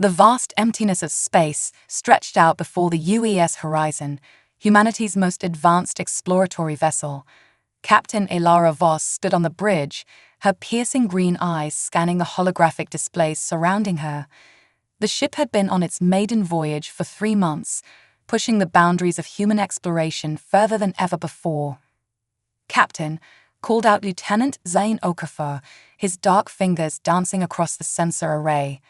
The vast emptiness of space stretched out before the UES horizon, humanity's most advanced exploratory vessel. Captain Elara Voss stood on the bridge, her piercing green eyes scanning the holographic displays surrounding her. The ship had been on its maiden voyage for 3 months, pushing the boundaries of human exploration further than ever before. "Captain," called out Lieutenant Zane Okafor, his dark fingers dancing across the sensor array.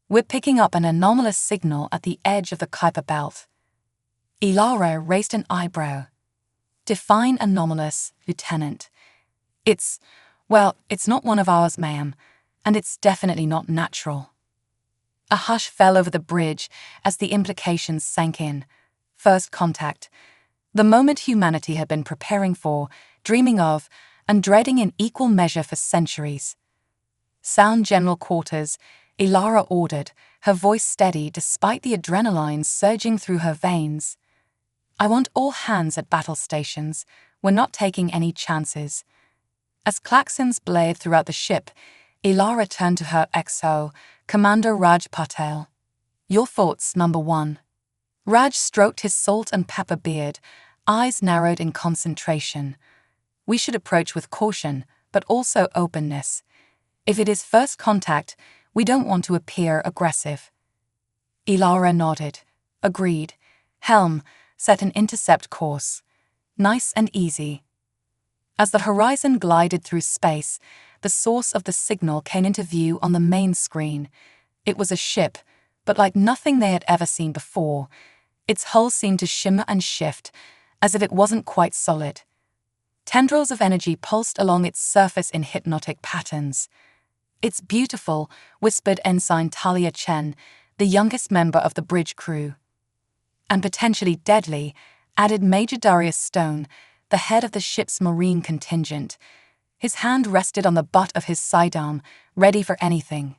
"We're picking up an anomalous signal at the edge of the Kuiper Belt." Elara raised an eyebrow. "Define anomalous, Lieutenant." It's not one of ours, ma'am, and it's definitely not natural." A hush fell over the bridge as the implications sank in. First contact. The moment humanity had been preparing for, dreaming of, and dreading in equal measure for centuries. "Sound General Quarters," Elara ordered, her voice steady despite the adrenaline surging through her veins. "I want all hands at battle stations. We're not taking any chances." As klaxons blared throughout the ship, Elara turned to her XO, Commander Raj Patel. "Your thoughts, number 1. Raj stroked his salt and pepper beard, eyes narrowed in concentration. "We should approach with caution, but also openness. If it is first contact, we don't want to appear aggressive." Elara nodded. "Agreed. Helm, set an intercept course. Nice and easy." As the horizon glided through space, the source of the signal came into view on the main screen. It was a ship, but like nothing they had ever seen before. Its hull seemed to shimmer and shift, as if it wasn't quite solid. Tendrils of energy pulsed along its surface in hypnotic patterns. "It's beautiful," whispered Ensign Talia Chen, the youngest member of the bridge crew. "And potentially deadly," added Major Darius Stone, the head of the ship's marine contingent. His hand rested on the butt of his sidearm, ready for anything.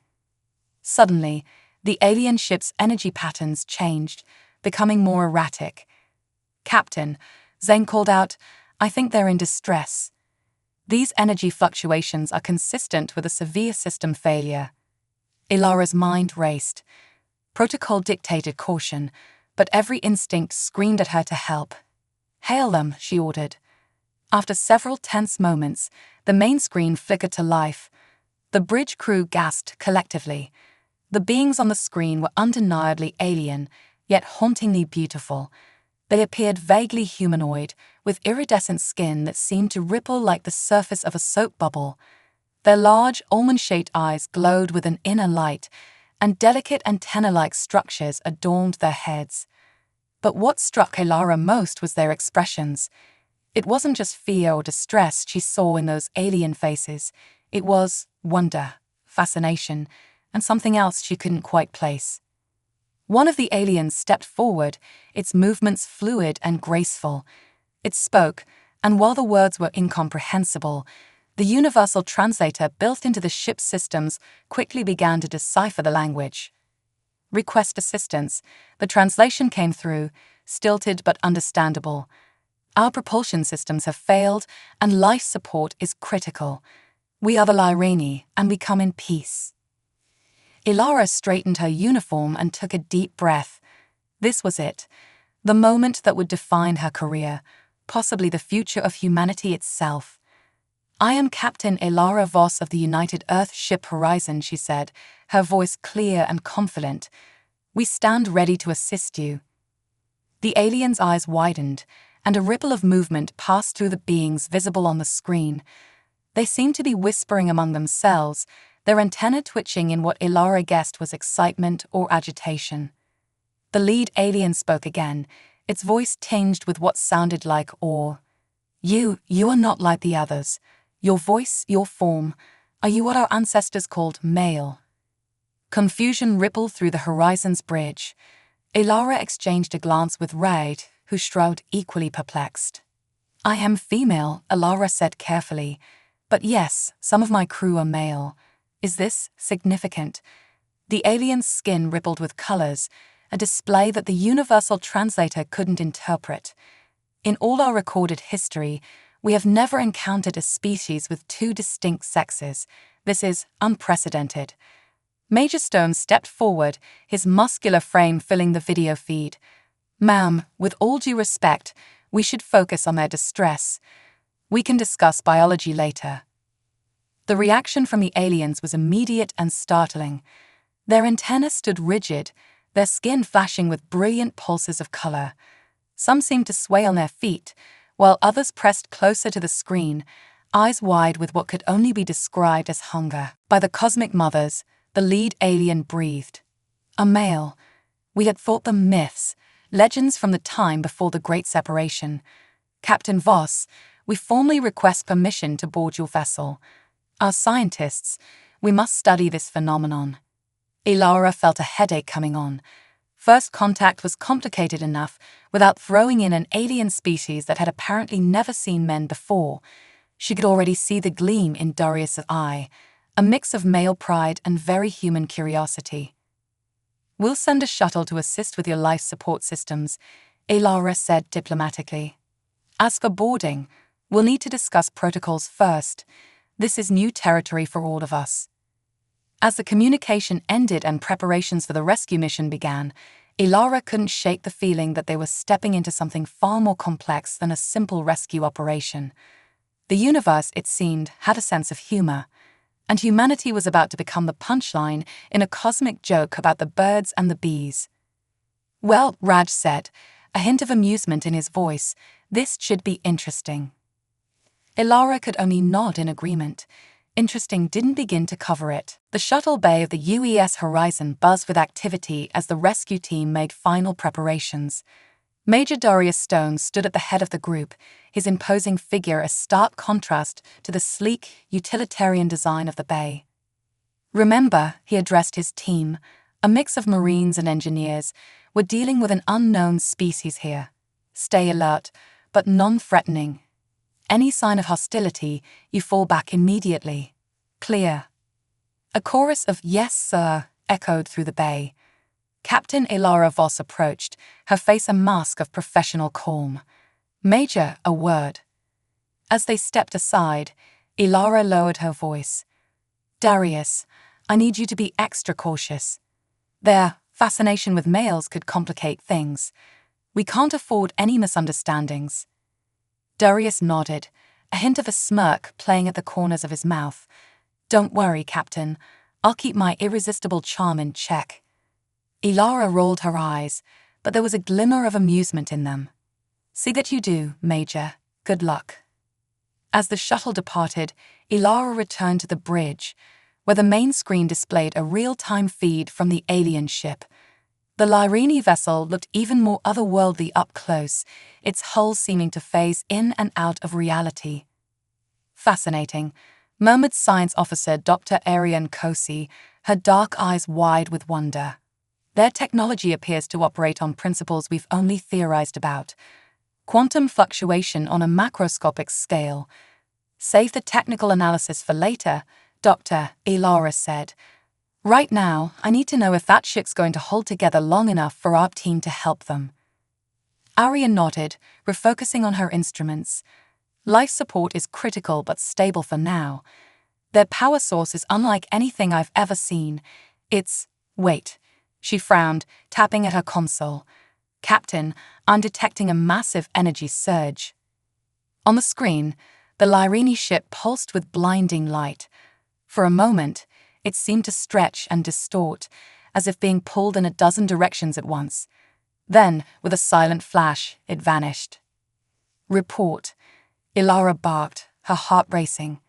Suddenly, the alien ship's energy patterns changed, becoming more erratic. "Captain," Zane called out, "I think they're in distress." "These energy fluctuations are consistent with a severe system failure." Elara's mind raced. Protocol dictated caution, but every instinct screamed at her to help. "Hail them," she ordered. After several tense moments, the main screen flickered to life. The bridge crew gasped collectively. The beings on the screen were undeniably alien, yet hauntingly beautiful. They appeared vaguely humanoid, with iridescent skin that seemed to ripple like the surface of a soap bubble. Their large, almond-shaped eyes glowed with an inner light, and delicate antenna-like structures adorned their heads. But what struck Elara most was their expressions. It wasn't just fear or distress she saw in those alien faces. It was wonder, fascination, and something else she couldn't quite place. One of the aliens stepped forward, its movements fluid and graceful. It spoke, and while the words were incomprehensible, the universal translator built into the ship's systems quickly began to decipher the language. "Request assistance." The translation came through, stilted but understandable. "Our propulsion systems have failed, and life support is critical. We are the Lyrani, and we come in peace." Elara straightened her uniform and took a deep breath. This was it, the moment that would define her career, possibly the future of humanity itself. "I am Captain Elara Voss of the United Earth Ship Horizon," she said, her voice clear and confident. "We stand ready to assist you." The alien's eyes widened, and a ripple of movement passed through the beings visible on the screen. They seemed to be whispering among themselves, their antennae twitching in what Elara guessed was excitement or agitation. The lead alien spoke again, its voice tinged with what sounded like awe. You are not like the others. Your voice, your form, are you what our ancestors called male?" Confusion rippled through the horizon's bridge. Elara exchanged a glance with Raid, who shrugged, equally perplexed. "I am female," Elara said carefully, "but yes, some of my crew are male. Is this significant?" The alien's skin rippled with colors, a display that the universal translator couldn't interpret. "In all our recorded history, we have never encountered a species with 2 distinct sexes. This is unprecedented." Major Stone stepped forward, his muscular frame filling the video feed. "Ma'am, with all due respect, we should focus on their distress. We can discuss biology later." The reaction from the aliens was immediate and startling. Their antennae stood rigid, their skin flashing with brilliant pulses of color. Some seemed to sway on their feet, while others pressed closer to the screen, eyes wide with what could only be described as hunger. "By the cosmic mothers," the lead alien breathed. "A male. We had thought them myths, legends from the time before the Great Separation. Captain Voss, we formally request permission to board your vessel. As scientists, we must study this phenomenon." Ilara felt a headache coming on. First contact was complicated enough without throwing in an alien species that had apparently never seen men before. She could already see the gleam in Darius' eye, a mix of male pride and very human curiosity. "We'll send a shuttle to assist with your life support systems," Ilara said diplomatically. "As for boarding, we'll need to discuss protocols first. This is new territory for all of us." As the communication ended and preparations for the rescue mission began, Ilara couldn't shake the feeling that they were stepping into something far more complex than a simple rescue operation. The universe, it seemed, had a sense of humor, and humanity was about to become the punchline in a cosmic joke about the birds and the bees. "Well," Raj said, a hint of amusement in his voice, "this should be interesting." Ilara could only nod in agreement. Interesting didn't begin to cover it. The shuttle bay of the UES Horizon buzzed with activity as the rescue team made final preparations. Major Darius Stone stood at the head of the group, his imposing figure a stark contrast to the sleek, utilitarian design of the bay. "Remember," he addressed his team, a mix of Marines and engineers, "we're dealing with an unknown species here. Stay alert, but non-threatening. Any sign of hostility, you fall back immediately. Clear?" A chorus of "Yes, sir," echoed through the bay. Captain Ilara Voss approached, her face a mask of professional calm. "Major, a word." As they stepped aside, Ilara lowered her voice. "Darius, I need you to be extra cautious. Their fascination with males could complicate things. We can't afford any misunderstandings." Darius nodded, a hint of a smirk playing at the corners of his mouth. "Don't worry, Captain. I'll keep my irresistible charm in check." Ilara rolled her eyes, but there was a glimmer of amusement in them. "See that you do, Major. Good luck." As the shuttle departed, Ilara returned to the bridge, where the main screen displayed a real-time feed from the alien ship. The Lyrini vessel looked even more otherworldly up close, its hull seeming to phase in and out of reality. "Fascinating," murmured Science Officer Dr. Ariane Kosi, her dark eyes wide with wonder. "Their technology appears to operate on principles we've only theorized about. Quantum fluctuation on a macroscopic scale. Save the technical analysis for later," Dr. Ilara said. "Right now, I need to know if that ship's going to hold together long enough for our team to help them." Arya nodded, refocusing on her instruments. "Life support is critical but stable for now. Their power source is unlike anything I've ever seen. Wait." She frowned, tapping at her console. "Captain, I'm detecting a massive energy surge." On the screen, the Lyrini ship pulsed with blinding light. For a moment, it seemed to stretch and distort, as if being pulled in a dozen directions at once. Then, with a silent flash, it vanished. "Report," Ilara barked, her heart racing.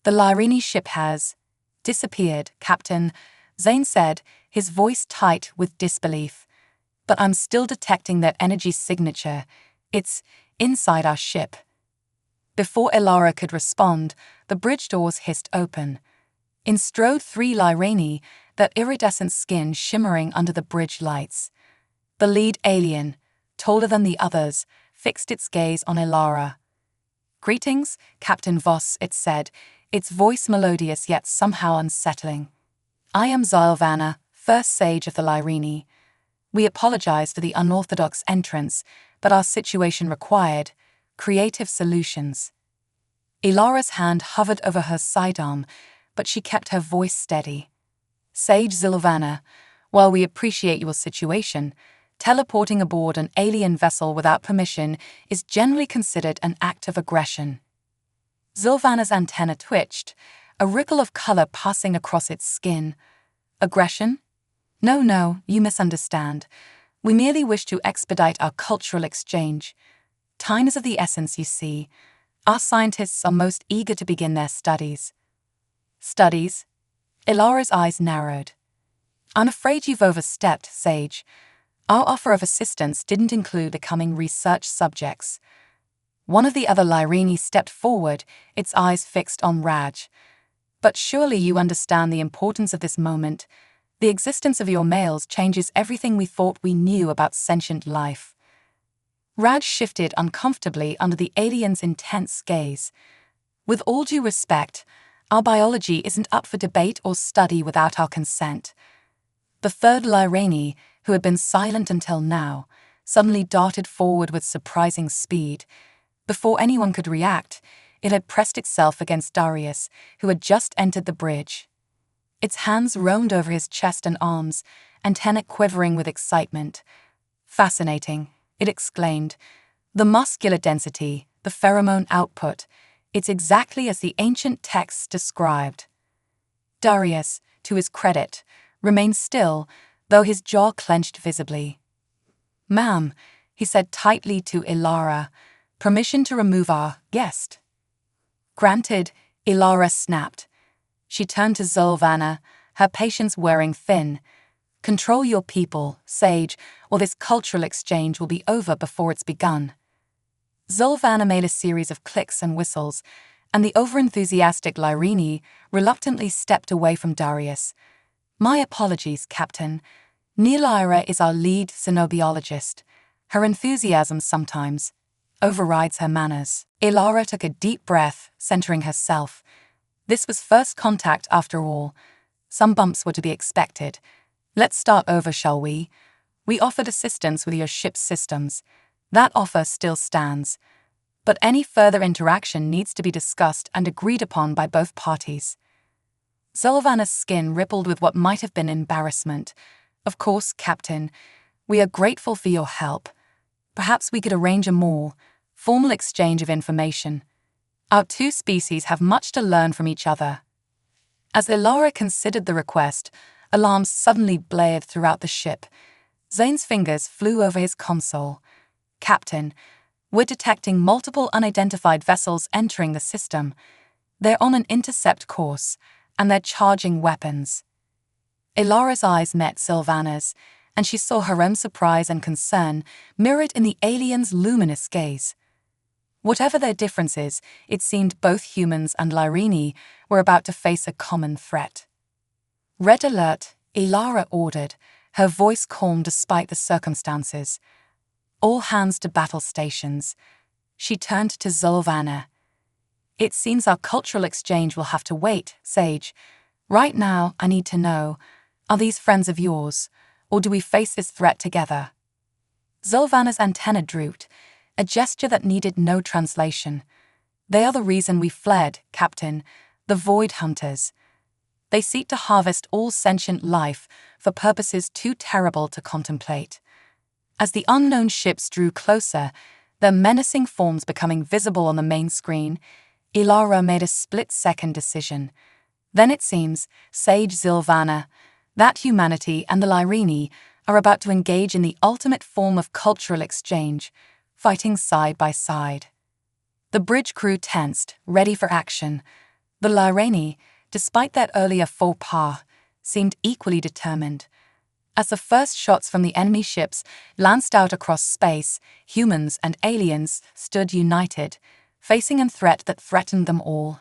"The Lyrini ship has disappeared, Captain," Zane said, his voice tight with disbelief. "But I'm still detecting their energy signature. It's inside our ship." Before Ilara could respond, the bridge doors hissed open. In strode 3 Lyrini, their iridescent skin shimmering under the bridge lights. The lead alien, taller than the others, fixed its gaze on Ilara. "Greetings, Captain Voss," it said, its voice melodious yet somehow unsettling. "I am Zylvana, first sage of the Lyrini. We apologize for the unorthodox entrance, but our situation required creative solutions." Ilara's hand hovered over her sidearm, but she kept her voice steady. Sage Zilvana, while we appreciate your situation, teleporting aboard an alien vessel without permission is generally considered an act of aggression. Zilvana's antenna twitched, a ripple of color passing across its skin. Aggression? No, you misunderstand. We merely wish to expedite our cultural exchange. Time is of the essence, you see. Our scientists are most eager to begin their studies. Studies? Ilara's eyes narrowed. I'm afraid you've overstepped, Sage. Our offer of assistance didn't include becoming research subjects. One of the other Lyrini stepped forward, its eyes fixed on Raj. But surely you understand the importance of this moment. The existence of your males changes everything we thought we knew about sentient life. Raj shifted uncomfortably under the alien's intense gaze. With all due respect, our biology isn't up for debate or study without our consent. The third Lyrini, who had been silent until now, suddenly darted forward with surprising speed. Before anyone could react, it had pressed itself against Darius, who had just entered the bridge. Its hands roamed over his chest and arms, antennae quivering with excitement. Fascinating, it exclaimed. The muscular density, the pheromone output, it's exactly as the ancient texts described. Darius, to his credit, remained still, though his jaw clenched visibly. "Ma'am," he said tightly to Ilara, "permission to remove our guest." "Granted," Ilara snapped. She turned to Zilvana, her patience wearing thin. "Control your people, Sage, or this cultural exchange will be over before it's begun." Zilvana made a series of clicks and whistles, and the overenthusiastic Lyrini reluctantly stepped away from Darius. "My apologies, Captain. Neelyra is our lead xenobiologist. Her enthusiasm sometimes overrides her manners." Ilara took a deep breath, centering herself. This was first contact after all. Some bumps were to be expected. "Let's start over, shall we? We offered assistance with your ship's systems. That offer still stands. But any further interaction needs to be discussed and agreed upon by both parties." Zilvana's skin rippled with what might have been embarrassment. "Of course, Captain. We are grateful for your help. Perhaps we could arrange a more formal exchange of information. Our two species have much to learn from each other." As Ilara considered the request, alarms suddenly blared throughout the ship. Zane's fingers flew over his console. "Captain, we're detecting multiple unidentified vessels entering the system. They're on an intercept course, and they're charging weapons." Ilara's eyes met Zilvana's, and she saw her own surprise and concern mirrored in the alien's luminous gaze. Whatever their differences, it seemed both humans and Lyrini were about to face a common threat. "Red alert," Ilara ordered, her voice calm despite the circumstances. "All hands to battle stations." She turned to Zilvana. "It seems our cultural exchange will have to wait, Sage. Right now, I need to know, are these friends of yours, or do we face this threat together?" Zilvana's antenna drooped, a gesture that needed no translation. "They are the reason we fled, Captain, the Void Hunters. They seek to harvest all sentient life for purposes too terrible to contemplate." As the unknown ships drew closer, their menacing forms becoming visible on the main screen, Ilara made a split-second decision. "Then it seems, Sage Zilvana, that humanity and the Lyrini are about to engage in the ultimate form of cultural exchange, fighting side by side." The bridge crew tensed, ready for action. The Lyrini, despite their earlier faux pas, seemed equally determined. As the first shots from the enemy ships lanced out across space, humans and aliens stood united, facing a threat that threatened them all.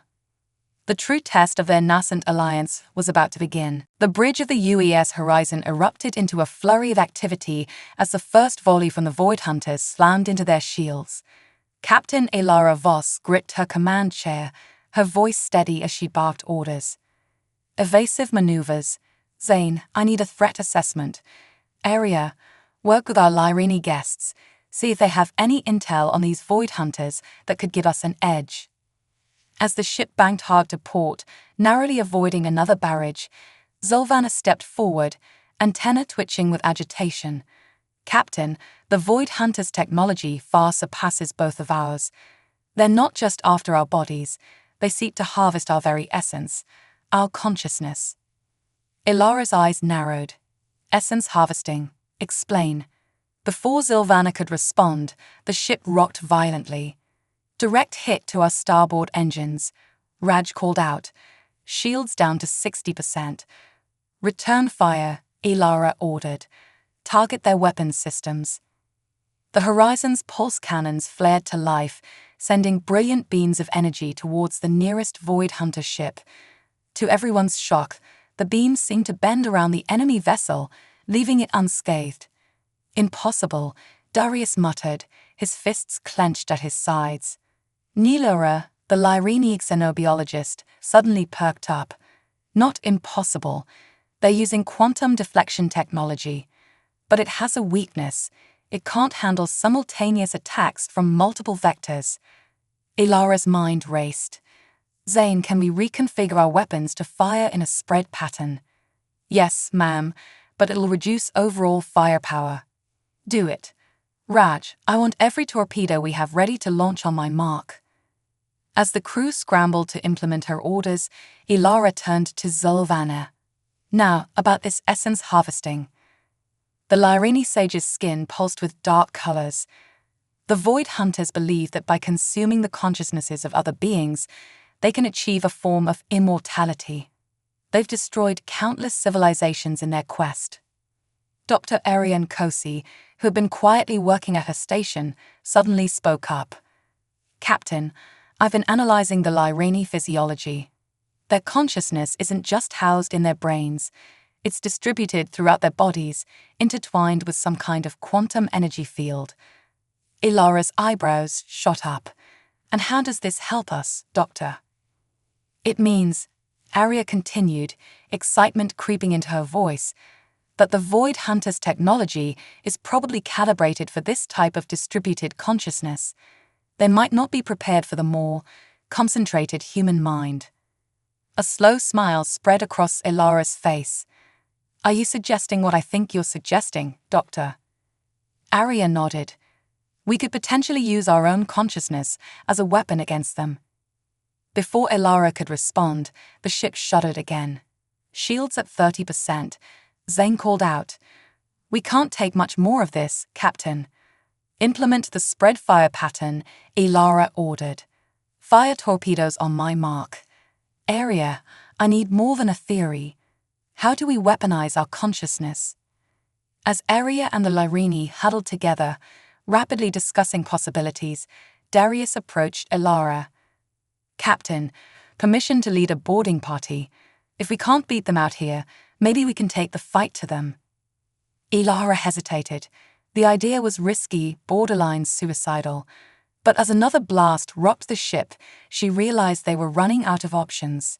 The true test of their nascent alliance was about to begin. The bridge of the UES horizon erupted into a flurry of activity as the first volley from the Void Hunters slammed into their shields. Captain Ilara Voss gripped her command chair, her voice steady as she barked orders. "Evasive maneuvers. Zane, I need a threat assessment. Area, work with our Lyrini guests. See if they have any intel on these Void Hunters that could give us an edge." As the ship banked hard to port, narrowly avoiding another barrage, Zolvana stepped forward, antenna twitching with agitation. Captain, the Void Hunter's technology far surpasses both of ours. They're not just after our bodies, they seek to harvest our very essence, our consciousness. Ilara's eyes narrowed. Essence harvesting. Explain. Before Zolvana could respond, the ship rocked violently. Direct hit to our starboard engines. Raj called out. Shields down to 60%. Return fire, Ilara ordered. Target their weapons systems. The Horizon's pulse cannons flared to life, sending brilliant beams of energy towards the nearest Void Hunter ship. To everyone's shock, the beams seemed to bend around the enemy vessel, leaving it unscathed. Impossible, Darius muttered, his fists clenched at his sides. Nilora, the Lyrini xenobiologist, suddenly perked up. Not impossible. They're using quantum deflection technology. But it has a weakness. It can't handle simultaneous attacks from multiple vectors. Ilara's mind raced. Zane, can we reconfigure our weapons to fire in a spread pattern? Yes, ma'am, but it'll reduce overall firepower. Do it. Raj, I want every torpedo we have ready to launch on my mark. As the crew scrambled to implement her orders, Ilara turned to Zolvana. Now, about this essence harvesting. The Lyrini sage's skin pulsed with dark colors. The Void Hunters believe that by consuming the consciousnesses of other beings, they can achieve a form of immortality. They've destroyed countless civilizations in their quest. Dr. Ariane Kosi, who had been quietly working at her station, suddenly spoke up. Captain, I've been analyzing the Lyrini physiology. Their consciousness isn't just housed in their brains. It's distributed throughout their bodies, intertwined with some kind of quantum energy field. Ilara's eyebrows shot up. And how does this help us, Doctor? It means, Aria continued, excitement creeping into her voice, that the Void Hunter's technology is probably calibrated for this type of distributed consciousness. They might not be prepared for the more concentrated human mind. A slow smile spread across Ilara's face. Are you suggesting what I think you're suggesting, Doctor? Aria nodded. We could potentially use our own consciousness as a weapon against them. Before Ilara could respond, the ship shuddered again. Shields at 30%. Zane called out. We can't take much more of this, Captain. Implement the spread fire pattern, Ilara ordered. Fire torpedoes on my mark. Aria, I need more than a theory. How do we weaponize our consciousness? As Aria and the Lyrini huddled together, rapidly discussing possibilities, Darius approached Ilara. Captain, permission to lead a boarding party. If we can't beat them out here, maybe we can take the fight to them. Ilara hesitated. The idea was risky, borderline suicidal. But as another blast rocked the ship, she realized they were running out of options.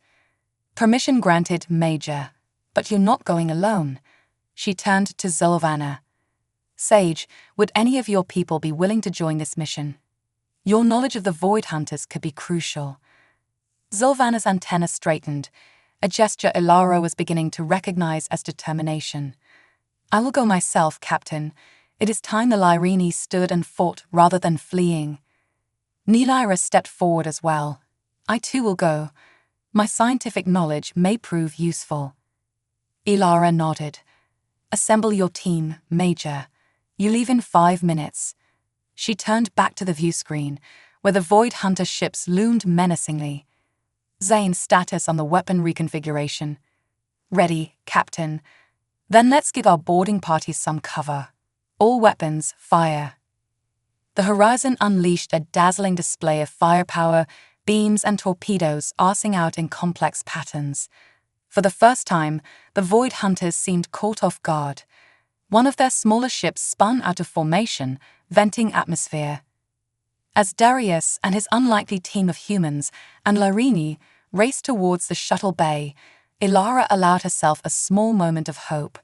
Permission granted, Major. But you're not going alone. She turned to Zolvana. Sage, would any of your people be willing to join this mission? Your knowledge of the Void Hunters could be crucial. Zolvana's antenna straightened, a gesture Ilara was beginning to recognize as determination. I will go myself, Captain. It is time the Lyrini stood and fought rather than fleeing. Nilira stepped forward as well. I too will go. My scientific knowledge may prove useful. Ilara nodded. Assemble your team, Major. You leave in 5 minutes. She turned back to the view screen, where the Void Hunter ships loomed menacingly. Zane's status on the weapon reconfiguration. Ready, Captain. Then let's give our boarding party some cover. All weapons, fire. The Horizon unleashed a dazzling display of firepower, beams and torpedoes arcing out in complex patterns. For the first time, the Void Hunters seemed caught off guard. One of their smaller ships spun out of formation, venting atmosphere. As Darius and his unlikely team of humans and Lyrini raced towards the shuttle bay, Ilara allowed herself a small moment of hope.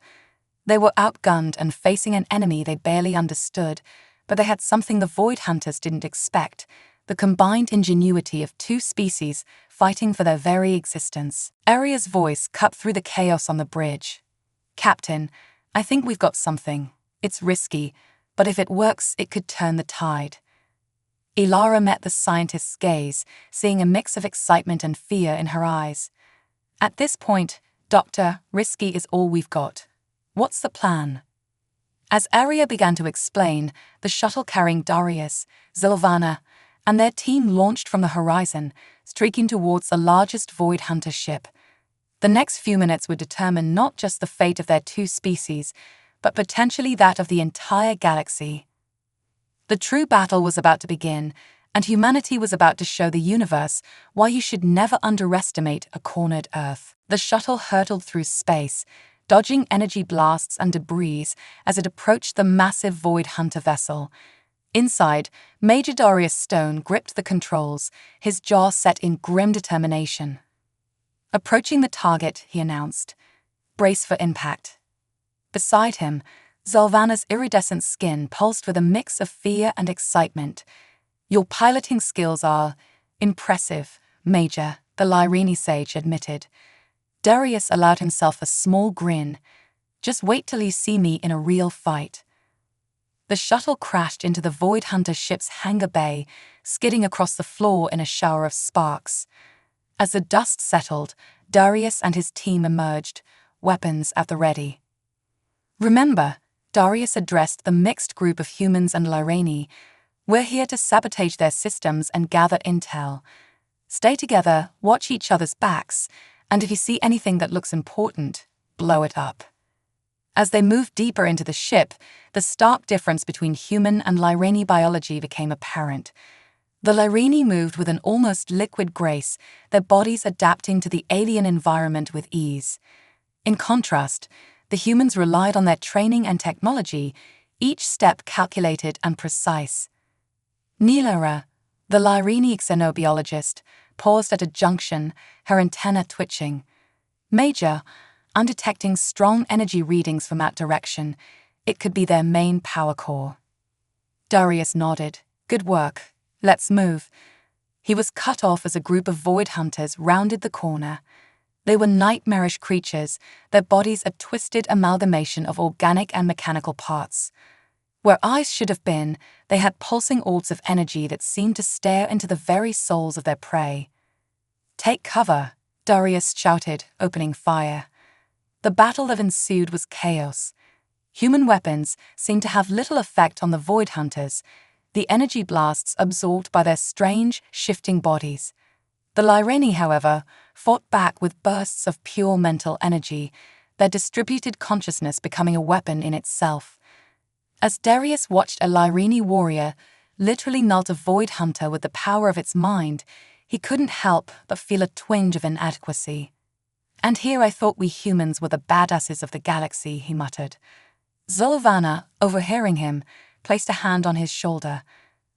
They were outgunned and facing an enemy they barely understood, but they had something the Void Hunters didn't expect, the combined ingenuity of two species fighting for their very existence. Aria's voice cut through the chaos on the bridge. "Captain, I think we've got something. It's risky, but if it works, it could turn the tide." Ilara met the scientist's gaze, seeing a mix of excitement and fear in her eyes. "At this point, Doctor, risky is all we've got. What's the plan?" As Aria began to explain, the shuttle carrying Darius, Zilvana, and their team launched from the horizon, streaking towards the largest Void Hunter ship. The next few minutes would determine not just the fate of their two species, but potentially that of the entire galaxy. The true battle was about to begin, and humanity was about to show the universe why you should never underestimate a cornered Earth. The shuttle hurtled through space, dodging energy blasts and debris as it approached the massive Void Hunter vessel. Inside, Major Darius Stone gripped the controls, his jaw set in grim determination. "Approaching the target," he announced. "Brace for impact." Beside him, Zilvana's iridescent skin pulsed with a mix of fear and excitement. "Your piloting skills are impressive, Major," the Lyrene sage admitted. Darius allowed himself a small grin. "Just wait till you see me in a real fight." The shuttle crashed into the Void Hunter ship's hangar bay, skidding across the floor in a shower of sparks. As the dust settled, Darius and his team emerged, weapons at the ready. "Remember," Darius addressed the mixed group of humans and Lyrene, "we're here to sabotage their systems and gather intel. Stay together, watch each other's backs, and if you see anything that looks important, blow it up." As they moved deeper into the ship, the stark difference between human and Lyrene biology became apparent. The Lyrene moved with an almost liquid grace, their bodies adapting to the alien environment with ease. In contrast, the humans relied on their training and technology, each step calculated and precise. Nilara, the Lyrene xenobiologist, paused at a junction, her antenna twitching. "Major, I'm detecting strong energy readings from that direction. It could be their main power core." Darius nodded. "Good work. Let's move." He was cut off as a group of Void Hunters rounded the corner. They were nightmarish creatures, their bodies a twisted amalgamation of organic and mechanical parts. Where eyes should have been, they had pulsing orbs of energy that seemed to stare into the very souls of their prey. "Take cover," Darius shouted, opening fire. The battle that ensued was chaos. Human weapons seemed to have little effect on the Void Hunters, the energy blasts absorbed by their strange, shifting bodies. The Lyrene, however, fought back with bursts of pure mental energy, their distributed consciousness becoming a weapon in itself. As Darius watched a Lyrene warrior literally melt a Void Hunter with the power of its mind, he couldn't help but feel a twinge of inadequacy. "And here I thought we humans were the badasses of the galaxy," he muttered. Zilvana, overhearing him, placed a hand on his shoulder.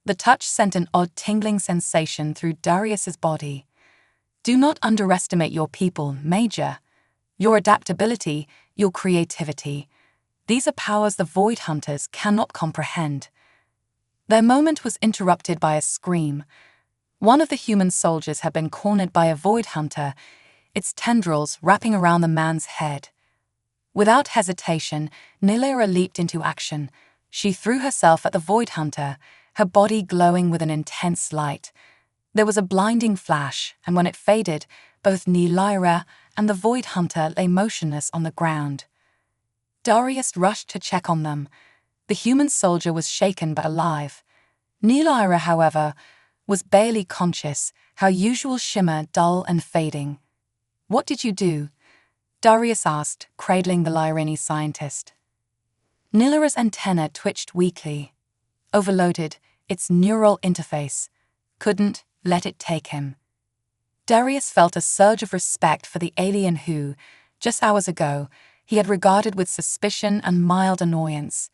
The touch sent an odd tingling sensation through Darius's body. "Do not underestimate your people, Major. Your adaptability, your creativity. These are powers the Void Hunters cannot comprehend." Their moment was interrupted by a scream. One of the human soldiers had been cornered by a Void Hunter, its tendrils wrapping around the man's head. Without hesitation, Nilara leaped into action. She threw herself at the Void Hunter, her body glowing with an intense light. There was a blinding flash, and when it faded, both Nilara and the Void Hunter lay motionless on the ground. Darius rushed to check on them. The human soldier was shaken but alive. Nilara, however, was barely conscious, her usual shimmer dull and fading. "What did you do?" Darius asked, cradling the Lyrene scientist. Nilara's antenna twitched weakly. Overloaded, its neural interface. Couldn't let it take him. Darius felt a surge of respect for the alien who, just hours ago, he had regarded with suspicion and mild annoyance.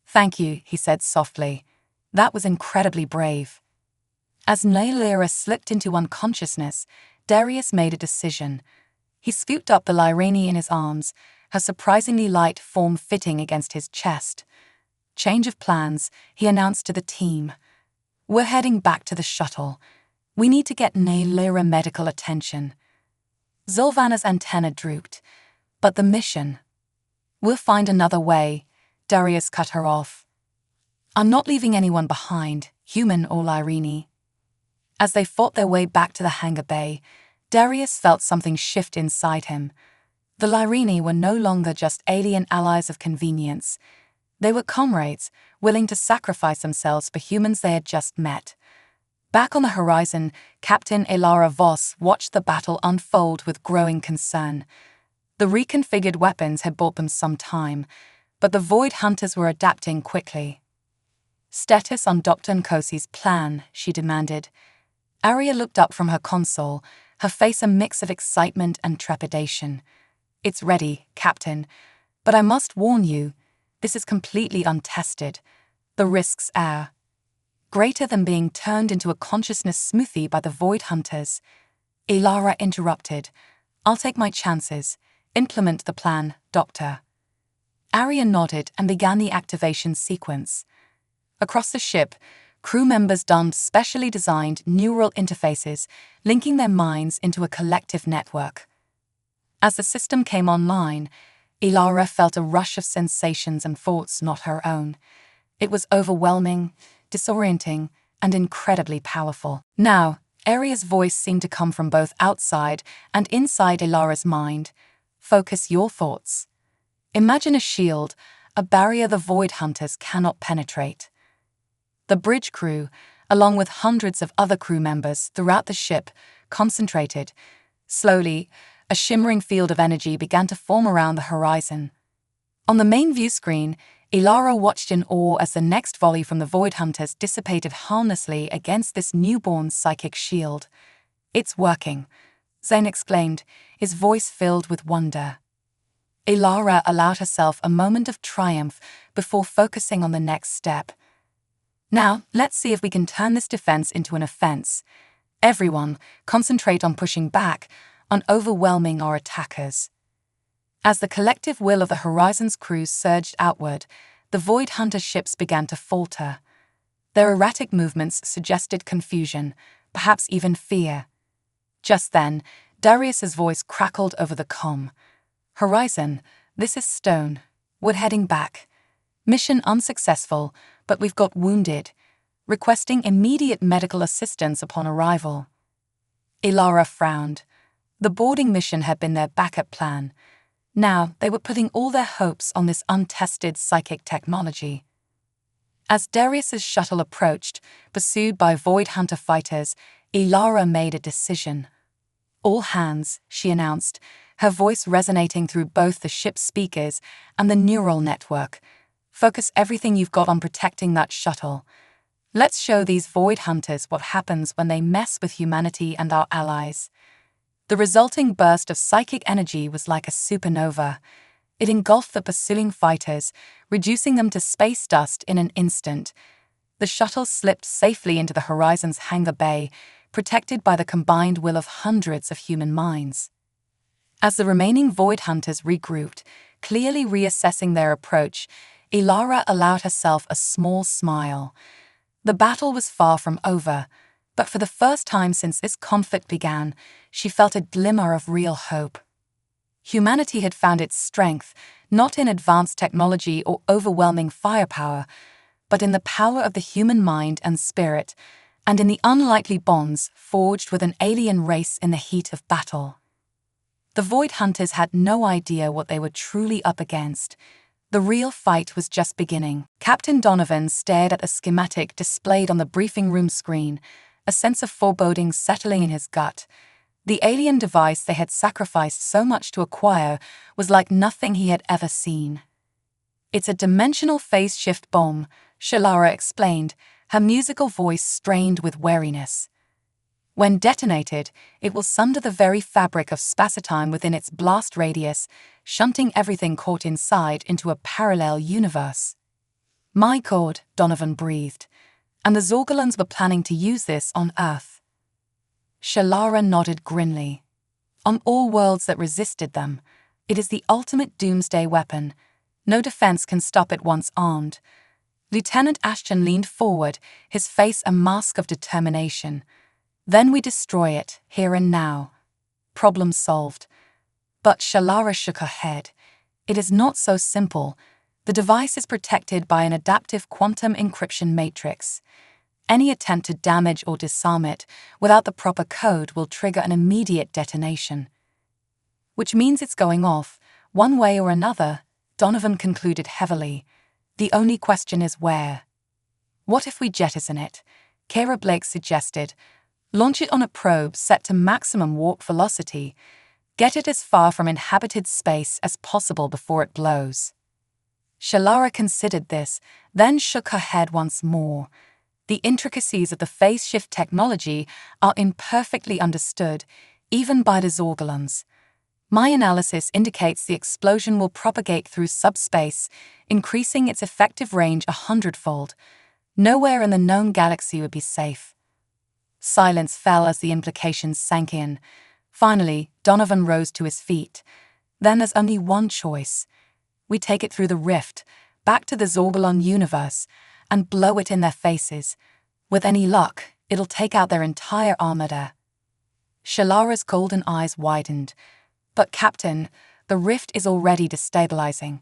"Thank you," he said softly. "That was incredibly brave." As Nilara slipped into unconsciousness, Darius made a decision. He scooped up the Lyrene in his arms, her surprisingly light form fitting against his chest. "Change of plans," he announced to the team. We're heading back to the shuttle. We need to get Naylira medical attention. Zulvana's antenna drooped. But the mission? We'll find another way, Darius cut her off. I'm not leaving anyone behind, human or Lyrini. As they fought their way back to the hangar bay, Darius felt something shift inside him. The Lyrini were no longer just alien allies of convenience. They were comrades, willing to sacrifice themselves for humans they had just met. Back on the horizon, Captain Elara Voss watched the battle unfold with growing concern. The reconfigured weapons had bought them some time, but the Void Hunters were adapting quickly. Status on Dr. Nkosi's plan, she demanded. Arya looked up from her console, her face a mix of excitement and trepidation. It's ready, Captain, but I must warn you, this is completely untested. The risks are greater than being turned into a consciousness smoothie by the Void Hunters. Elara interrupted. I'll take my chances. Implement the plan, Doctor. Arya nodded and began the activation sequence. Across the ship, crew members donned specially designed neural interfaces, linking their minds into a collective network. As the system came online, Elara felt a rush of sensations and thoughts not her own. It was overwhelming, disorienting, and incredibly powerful. Now, Arya's voice seemed to come from both outside and inside Elara's mind. Focus your thoughts. Imagine a shield, a barrier the Void Hunters cannot penetrate. The bridge crew, along with hundreds of other crew members throughout the ship, concentrated. Slowly, a shimmering field of energy began to form around the horizon. On the main view screen, Elara watched in awe as the next volley from the Void Hunters dissipated harmlessly against this newborn psychic shield. It's working, Zane exclaimed, his voice filled with wonder. Elara allowed herself a moment of triumph before focusing on the next step. Now, let's see if we can turn this defense into an offense. Everyone, concentrate on pushing back, on overwhelming our attackers. As the collective will of the Horizon's crews surged outward, the Void Hunter ships began to falter. Their erratic movements suggested confusion, perhaps even fear. Just then, Darius's voice crackled over the comm. Horizon, this is Stone. We're heading back. Mission unsuccessful, but we've got wounded. Requesting immediate medical assistance upon arrival. Elara frowned. The boarding mission had been their backup plan. Now they were putting all their hopes on this untested psychic technology. As Darius's shuttle approached, pursued by Void Hunter fighters, Elara made a decision. All hands, she announced, her voice resonating through both the ship's speakers and the neural network. Focus everything you've got on protecting that shuttle. Let's show these Void Hunters what happens when they mess with humanity and our allies. The resulting burst of psychic energy was like a supernova. It engulfed the pursuing fighters, reducing them to space dust in an instant. The shuttle slipped safely into the Horizon's hangar bay, protected by the combined will of hundreds of human minds. As the remaining Void Hunters regrouped, clearly reassessing their approach, Elara allowed herself a small smile. The battle was far from over, but for the first time since this conflict began, she felt a glimmer of real hope. Humanity had found its strength, not in advanced technology or overwhelming firepower, but in the power of the human mind and spirit, and in the unlikely bonds forged with an alien race in the heat of battle. The Void Hunters had no idea what they were truly up against. The real fight was just beginning. Captain Donovan stared at a schematic displayed on the briefing room screen, a sense of foreboding settling in his gut. The alien device they had sacrificed so much to acquire was like nothing he had ever seen. It's a dimensional phase shift bomb, Shalara explained, her musical voice strained with wariness. When detonated, it will sunder the very fabric of spacetime within its blast radius, shunting everything caught inside into a parallel universe. My God, Donovan breathed. And the Zorgolans were planning to use this on Earth. Shalara nodded grimly. On all worlds that resisted them, it is the ultimate doomsday weapon. No defense can stop it once armed. Lieutenant Ashton leaned forward, his face a mask of determination. Then we destroy it, here and now. Problem solved. But Shalara shook her head. It is not so simple. The device is protected by an adaptive quantum encryption matrix. Any attempt to damage or disarm it without the proper code will trigger an immediate detonation. Which means it's going off, one way or another, Donovan concluded heavily. The only question is where. What if we jettison it? Kara Blake suggested. Launch it on a probe set to maximum warp velocity. Get it as far from inhabited space as possible before it blows. Shalara considered this, then shook her head once more. The intricacies of the phase shift technology are imperfectly understood, even by the Zorgolons. My analysis indicates the explosion will propagate through subspace, increasing its effective range 100-fold. Nowhere in the known galaxy would be safe. Silence fell as the implications sank in. Finally, Donovan rose to his feet. Then there's only one choice. We take it through the rift, back to the Zorgolon universe, and blow it in their faces. With any luck, it'll take out their entire armada. Shalara's golden eyes widened. But Captain, the rift is already destabilizing.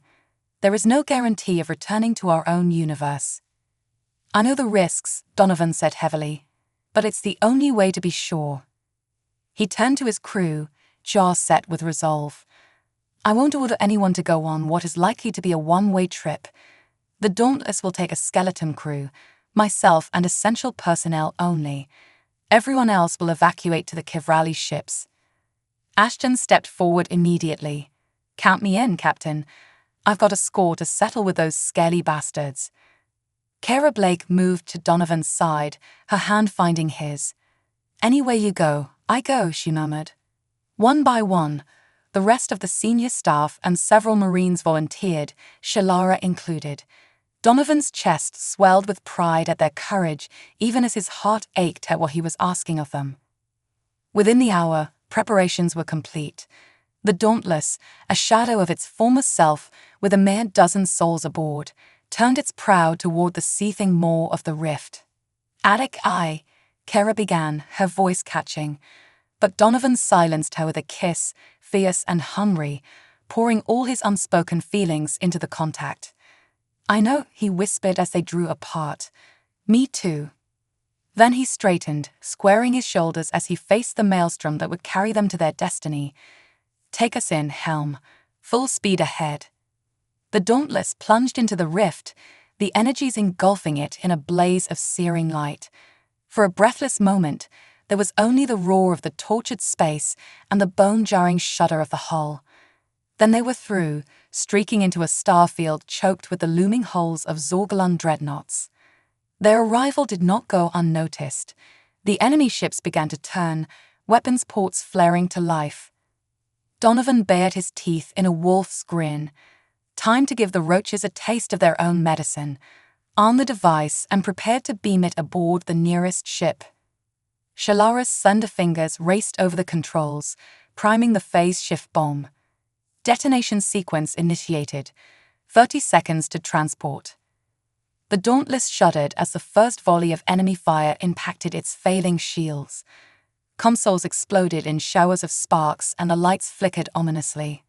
There is no guarantee of returning to our own universe. I know the risks, Donovan said heavily, but it's the only way to be sure. He turned to his crew, jaw set with resolve. I won't order anyone to go on what is likely to be a one-way trip. The Dauntless will take a skeleton crew, myself and essential personnel only. Everyone else will evacuate to the Kivrali ships. Ashton stepped forward immediately. Count me in, Captain. I've got a score to settle with those scaly bastards. Kara Blake moved to Donovan's side, her hand finding his. Any way you go, I go, she murmured. One by one, the rest of the senior staff and several Marines volunteered, Shalara included. Donovan's chest swelled with pride at their courage, even as his heart ached at what he was asking of them. Within the hour, preparations were complete. The Dauntless, a shadow of its former self with a mere dozen souls aboard, turned its prow toward the seething maw of the rift. Attic eye, Kara began, her voice catching. But Donovan silenced her with a kiss, fierce and hungry, pouring all his unspoken feelings into the contact. I know, he whispered as they drew apart. Me too. Then he straightened, squaring his shoulders as he faced the maelstrom that would carry them to their destiny. Take us in, Helm. Full speed ahead. The Dauntless plunged into the rift, the energies engulfing it in a blaze of searing light. For a breathless moment, there was only the roar of the tortured space and the bone-jarring shudder of the hull. Then they were through, streaking into a star field choked with the looming hulls of Zorgolon dreadnoughts. Their arrival did not go unnoticed. The enemy ships began to turn, weapons ports flaring to life. Donovan bared his teeth in a wolf's grin. Time to give the roaches a taste of their own medicine. Armed the device and prepared to beam it aboard the nearest ship. Shalara's slender fingers raced over the controls, priming the phase shift bomb. Detonation sequence initiated. 30 seconds to transport. The Dauntless shuddered as the first volley of enemy fire impacted its failing shields. Consoles exploded in showers of sparks and the lights flickered ominously.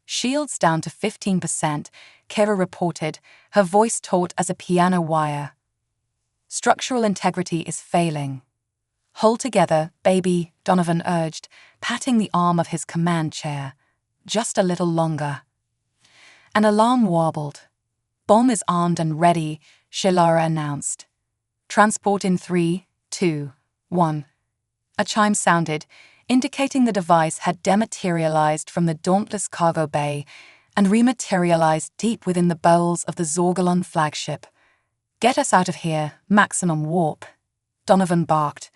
Shields down to 15%, Kara reported, her voice taut as a piano wire. Structural integrity is failing. Hold together, baby, Donovan urged, patting the arm of his command chair. Just a little longer. An alarm warbled. Bomb is armed and ready, Shalara announced. Transport in 3, 2, 1. A chime sounded, indicating the device had dematerialized from the Dauntless cargo bay and rematerialized deep within the bowels of the Zorgolon flagship. Get us out of here, maximum warp, Donovan barked.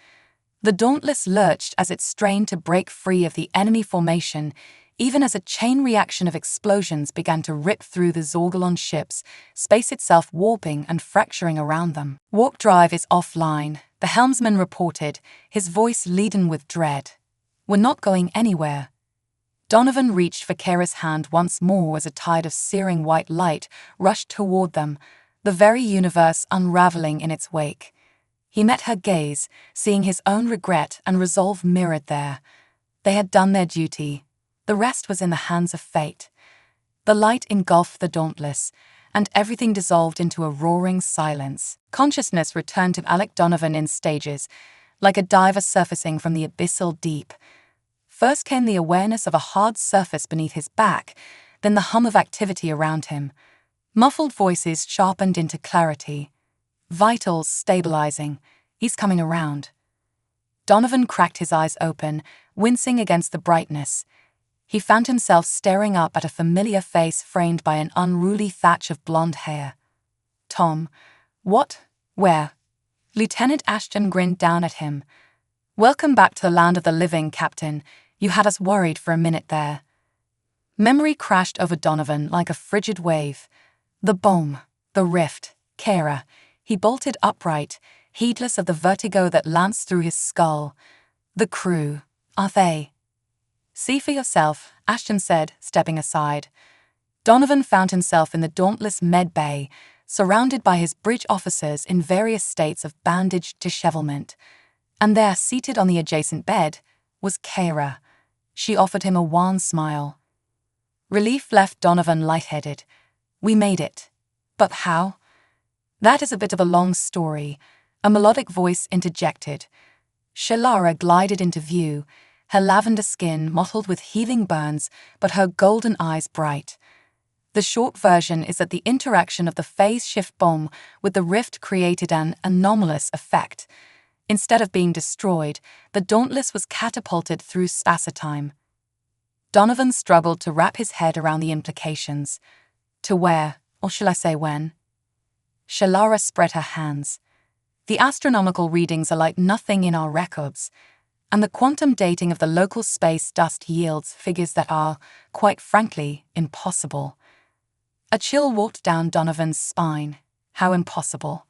The Dauntless lurched as it strained to break free of the enemy formation, even as a chain reaction of explosions began to rip through the Zorgolon ships, space itself warping and fracturing around them. Warp drive is offline, the helmsman reported, his voice leaden with dread. We're not going anywhere. Donovan reached for Kara's hand once more as a tide of searing white light rushed toward them, the very universe unraveling in its wake. He met her gaze, seeing his own regret and resolve mirrored there. They had done their duty. The rest was in the hands of fate. The light engulfed the Dauntless, and everything dissolved into a roaring silence. Consciousness returned to Alec Donovan in stages, like a diver surfacing from the abyssal deep. First came the awareness of a hard surface beneath his back, then the hum of activity around him. Muffled voices sharpened into clarity. Vitals stabilizing. He's coming around. Donovan cracked his eyes open, wincing against the brightness. He found himself staring up at a familiar face framed by an unruly thatch of blonde hair. Tom. What? Where? Lieutenant Ashton grinned down at him. Welcome back to the land of the living, Captain. You had us worried for a minute there. Memory crashed over Donovan like a frigid wave. The bomb, the rift, Kara. He bolted upright, heedless of the vertigo that lanced through his skull. The crew. Are they? See for yourself, Ashton said, stepping aside. Donovan found himself in the dauntless med bay, surrounded by his bridge officers in various states of bandaged dishevelment. And there, seated on the adjacent bed, was Kara. She offered him a wan smile. Relief left Donovan lightheaded. We made it. But how? That is a bit of a long story, a melodic voice interjected. Shalara glided into view, her lavender skin mottled with healing burns, but her golden eyes bright. The short version is that the interaction of the phase shift bomb with the rift created an anomalous effect. Instead of being destroyed, the Dauntless was catapulted through space-time. Donovan struggled to wrap his head around the implications. To where, or shall I say when? Shalara spread her hands. The astronomical readings are like nothing in our records, and the quantum dating of the local space dust yields figures that are, quite frankly, impossible. A chill walked down Donovan's spine. How impossible.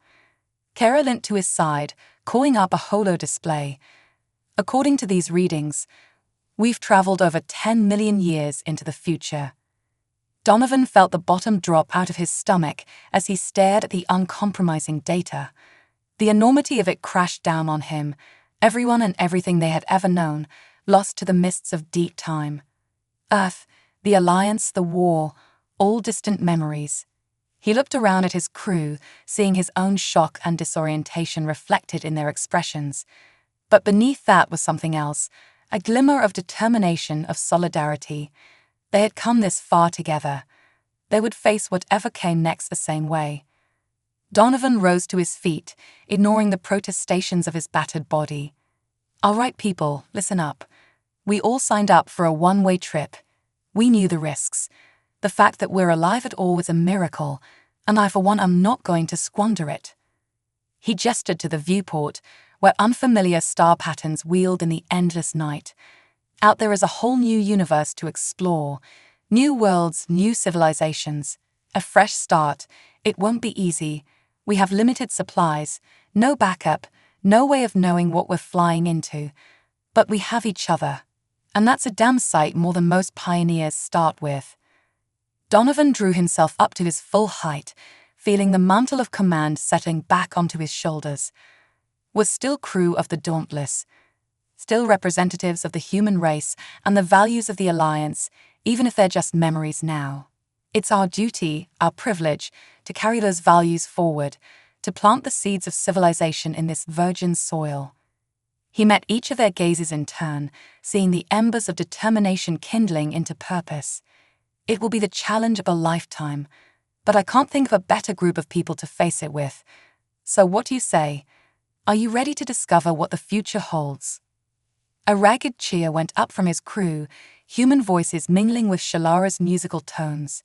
Kara leant to his side, calling up a holo display. According to these readings, we've traveled over 10 million years into the future. Donovan felt the bottom drop out of his stomach as he stared at the uncompromising data. The enormity of it crashed down on him, everyone and everything they had ever known, lost to the mists of deep time. Earth, the Alliance, the war, all distant memories. He looked around at his crew, seeing his own shock and disorientation reflected in their expressions. But beneath that was something else, a glimmer of determination, of solidarity. They had come this far together. They would face whatever came next the same way. Donovan rose to his feet, ignoring the protestations of his battered body. All right, people, listen up. We all signed up for a one-way trip. We knew the risks. The fact that we're alive at all was a miracle, and I, for one, am not going to squander it. He gestured to the viewport, where unfamiliar star patterns wheeled in the endless night. Out there is a whole new universe to explore. New worlds, new civilizations. A fresh start. It won't be easy. We have limited supplies, no backup, no way of knowing what we're flying into. But we have each other. And that's a damn sight more than most pioneers start with. Donovan drew himself up to his full height, feeling the mantle of command settling back onto his shoulders. We're still crew of the Dauntless, still representatives of the human race and the values of the Alliance, even if they're just memories now. It's our duty, our privilege, to carry those values forward, to plant the seeds of civilization in this virgin soil. He met each of their gazes in turn, seeing the embers of determination kindling into purpose. It will be the challenge of a lifetime, but I can't think of a better group of people to face it with. So what do you say? Are you ready to discover what the future holds? A ragged cheer went up from his crew, human voices mingling with Shalara's musical tones.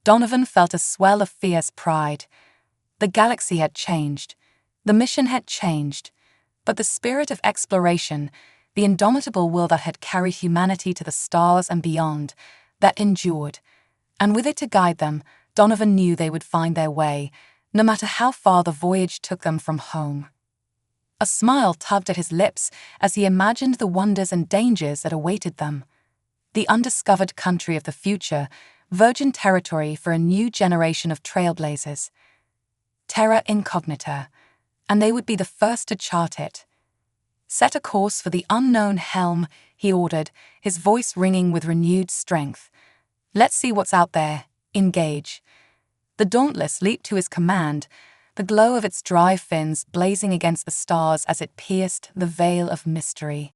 Donovan felt a swell of fierce pride. The galaxy had changed. The mission had changed. But the spirit of exploration, the indomitable will that had carried humanity to the stars and beyond, that endured. And with it to guide them, Donovan knew they would find their way, no matter how far the voyage took them from home. A smile tugged at his lips as he imagined the wonders and dangers that awaited them. The undiscovered country of the future, virgin territory for a new generation of trailblazers. terra incognita, and they would be the first to chart it. "Set a course for the unknown helm," he ordered, his voice ringing with renewed strength. "Let's see what's out there. Engage." The Dauntless leaped to his command, the glow of its drive fins blazing against the stars as it pierced the veil of mystery.